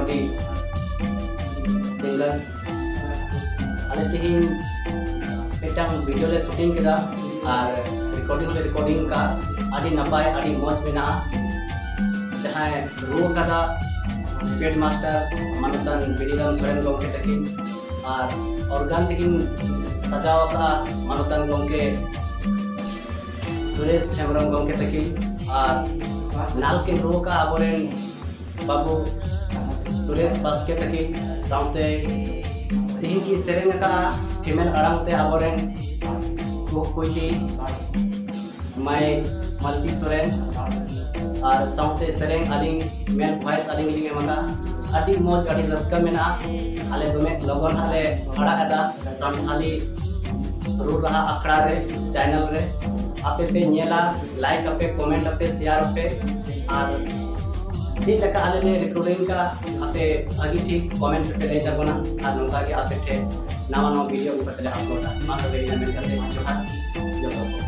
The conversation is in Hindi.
मेलोडी सिंगर आले तेहिन मिटang वीडियो ले शूटिंग केदा और रिकॉर्डिंग का आदि नपाय आदि मौज मेना जहां रू कदा पेट मास्टर मानतन बिडिराम सोरेन गोंके तकिन और ऑर्गन तकिन सजाव का मानतन गोंके सुरेश हेमरम गोंके तकिन और नाल के रू का आबोरेन बाबू सुरेश बास्के तकिन साउते तेहिन की सेरेंग का फीमेल अड़ांगते आबोरेन कोईटी माय मल्टी सोरेन और साउते सेरेंग अलिंग मेल वॉइस अलिंग लिंगे मका अडी मौज अडी रस्का मेना आले दुमे लगन हाले अड़ा कदा संथाली रू रहा अखड़ा रे चैनल रे आपे पे नेला लाइक आपे कमेंट आपे शेयर आपे और जी लका आले ले रिकॉर्डिंग का आपे आगे ठीक कमेंट पे ले जाबोना और नोका के आपे ठेस नवा वीडियो को पहले अपलोड मा तो बेना में करते जोहार।